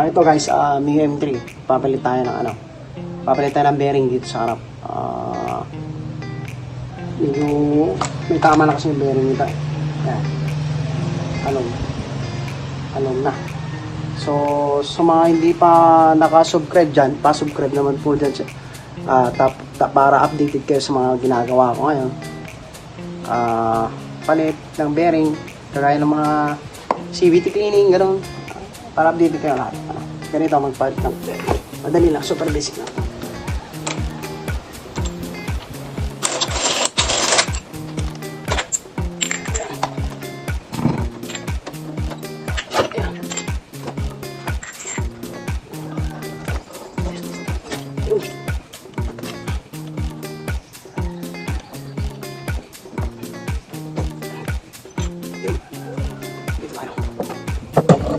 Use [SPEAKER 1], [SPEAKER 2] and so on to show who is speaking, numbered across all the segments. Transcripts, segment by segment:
[SPEAKER 1] Ito guys, Mio M3. Papalit tayo ng ano. Papalit tayo ng bearing dito sa harap. Medyo may tama na kasi yung bearing nito. Yan. Alom na. So, sa mga hindi pa naka-subscribe dyan, pa-subscribe naman po dyan. Para updated kayo sa mga ginagawa ko ngayon. Palit ng bearing, kagaya ng mga CVT cleaning, gano'n. Para updated kayo lahat. Ganito magpalit ng bearing. Madali lang, super basic lang.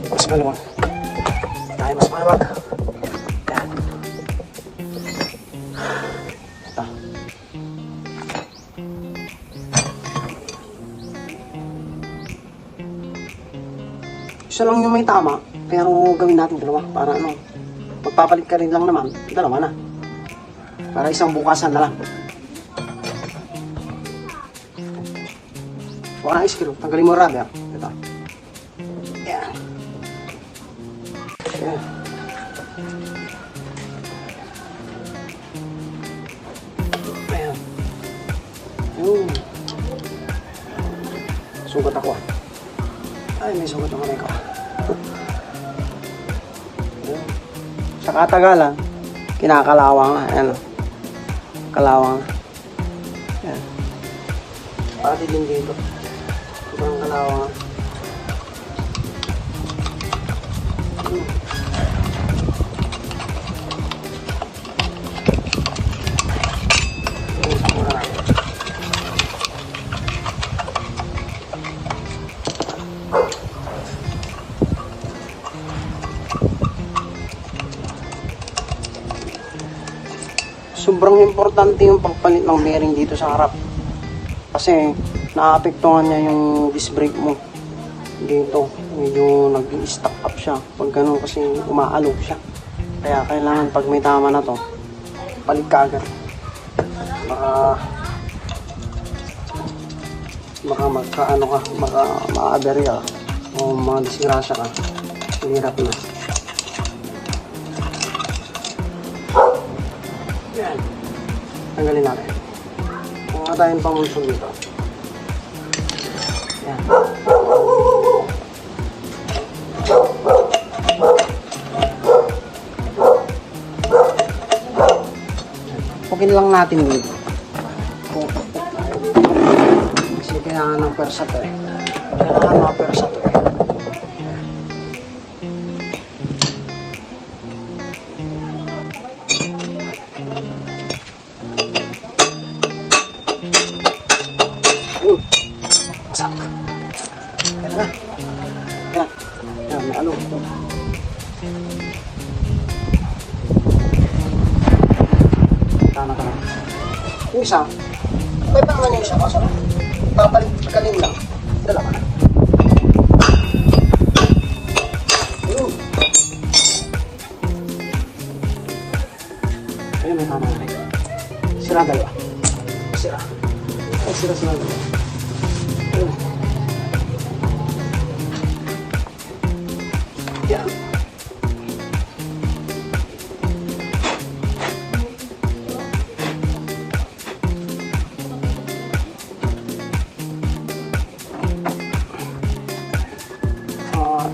[SPEAKER 1] Mas maluwag. Tayo mas maluwag. Yan. Ito. Isa lang yung may tama, pero gawin natin dalawa para ano, magpapalit ka rin lang naman, dalawa na. Para isang bukasan na lang. Huwag na screw, tanggalin mo rubber. Ito. Yan. Yan. Ayan. Ayun. Sugat ako ah. Ay, may sugat ako na ikaw. Sa katagalan, kinakalawang na. Ayan. Kalawang. Ayan. Pati din dito. Sobrang kalawang. Sobrang importante yung pagpalit ng bearing dito sa harap. Kasi naapektuhan niya yung disc brake mo. Dito, medyo nag-stack up siya. Pag gano'n kasi umaalog siya. Kaya kailangan pag may tama na to, palit ka agad. Baka magkaano ka, baka ma-aberry ka o ma-disgrasya ka. Hirap na. Yan. Tanggalin natin. Kung nga tayong pamunsog dito. Yan. Pukin lang natin dito. Kasi kailangan ng persa to eh. Kailangan mga persa to eh. Masak. Yan na. Yan. Yan, may alog ito. Tama ka na. Yung isa, may pa naman yung isa. Kaso, papalit ka din lang. Dala ka na. Ayun, may tama na rin. Sira dalawa. Sira. Ay, sira dalawa. Ayun. Yan.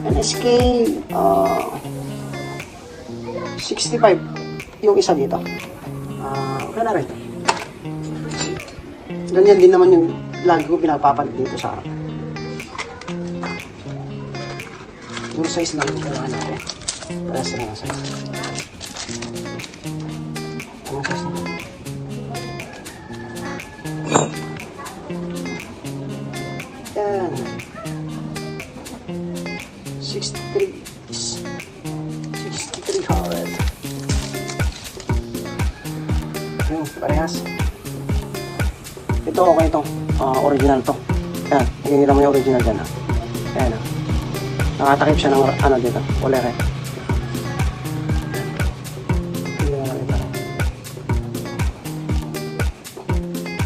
[SPEAKER 1] NSK 65 yung isa dito. Okay na rin. Ganyan din naman yung lagi ko pinapapalit dito sa harap. Yung size lang yung kailangan natin. Para sa mga size. Ang size na. Yan. 6300. Ayun, parehas. Ito okay ito. Original to. Yan, hinira mo yung original dyan ha. Ayan ha. Nakatakip siya ng ano dito, kulere.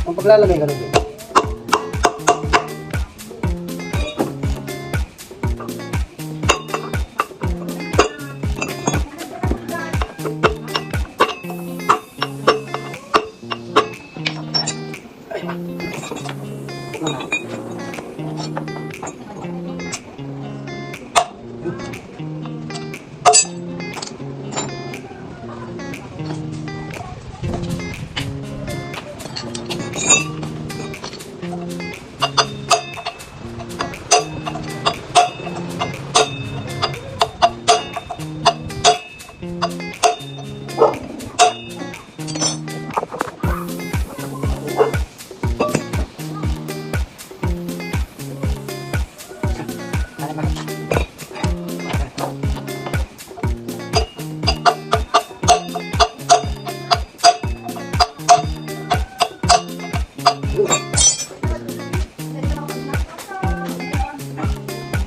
[SPEAKER 1] Ang paglalagay ka lang dito.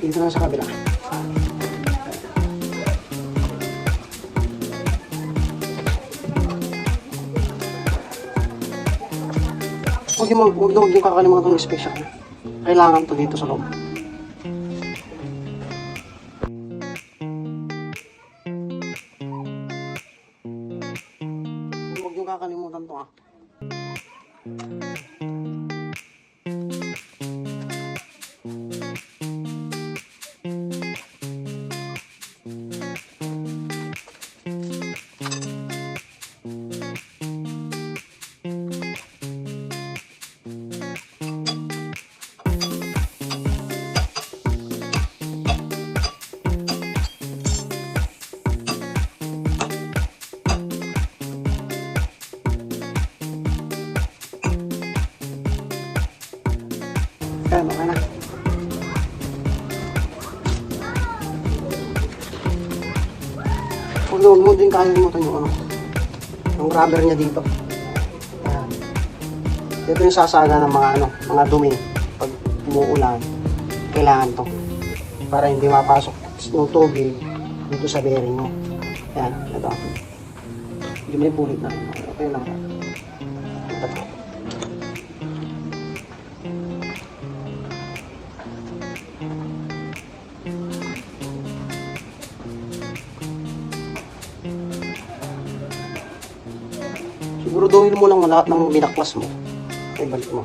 [SPEAKER 1] Dito na sa kabila. Huwag yung kakalimutan ng special. Kailangan to dito sa loob. Huwag yung kakalimutan to, ah. Kaya baka na. Huwag mo din kakalimutan yung ano, yung rubber niya dito. Ayan. Dito yung sasaga ng mga ano, mga dumi. Pag umuulan, kailangan to. Para hindi mapasok ng tubig dito sa bearing mo. Ayan, ito. Hindi may pulit na. Okay lang. Ito po. Siguraduhin mo lang lahat ng binaklas mo. Ay, balik mo.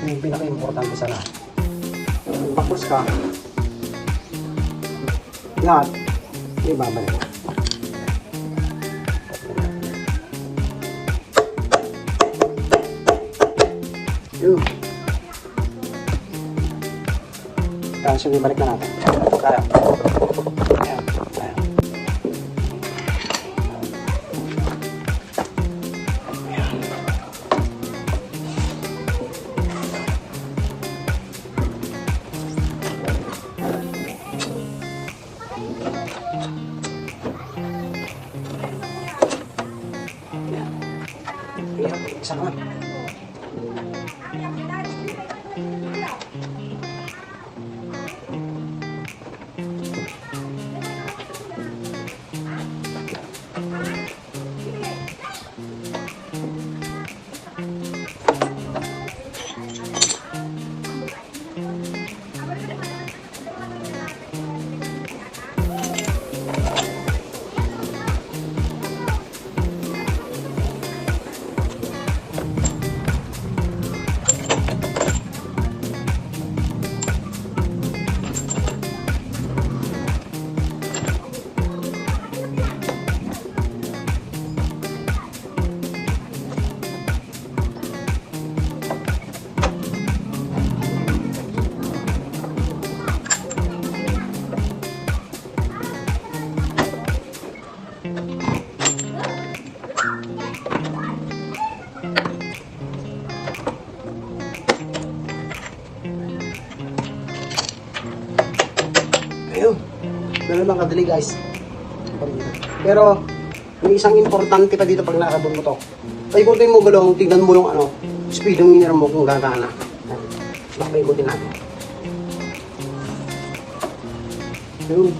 [SPEAKER 1] Yung pinaka-importante sa lahat. Yung baklas ka, lahat, may babalik mo. Yun. Kaya sige, balik na natin. Kaya. Isa ka. Ayun. Ganun lang kadali guys. Pero, may isang importante pa dito pag nakabon mo to. Paikutin mo gulong, tignan mo yung ano, speedometer mo kung gagana. Paikutin natin. Ayun.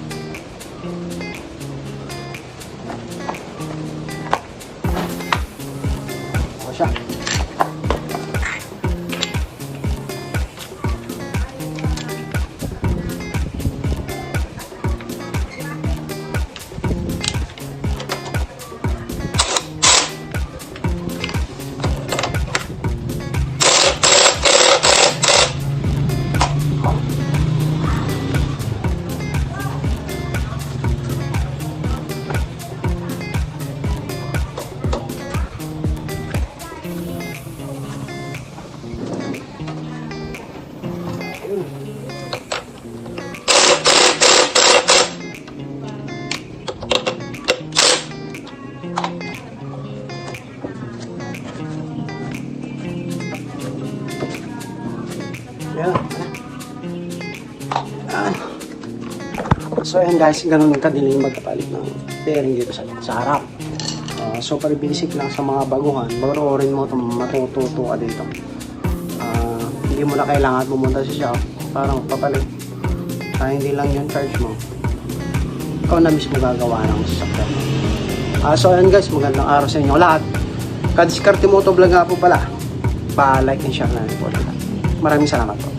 [SPEAKER 1] Yan. So ayan guys, ganun kadiling magpapalit ng bearing dito sa harap. So para basic lang sa mga baguhan, baruorin mo ito, matututo ka dito. Hindi mo na kailangan pumunta sa shop para magpapalit. Hindi lang yung charge mo. Ikaw na mismo gagawa ng sasakyan mo. So ayan guys, magandang araw sa inyo lahat. Kadiskarte Motovlog nga po pala. Pa-like and share na po. Maraming salamat po.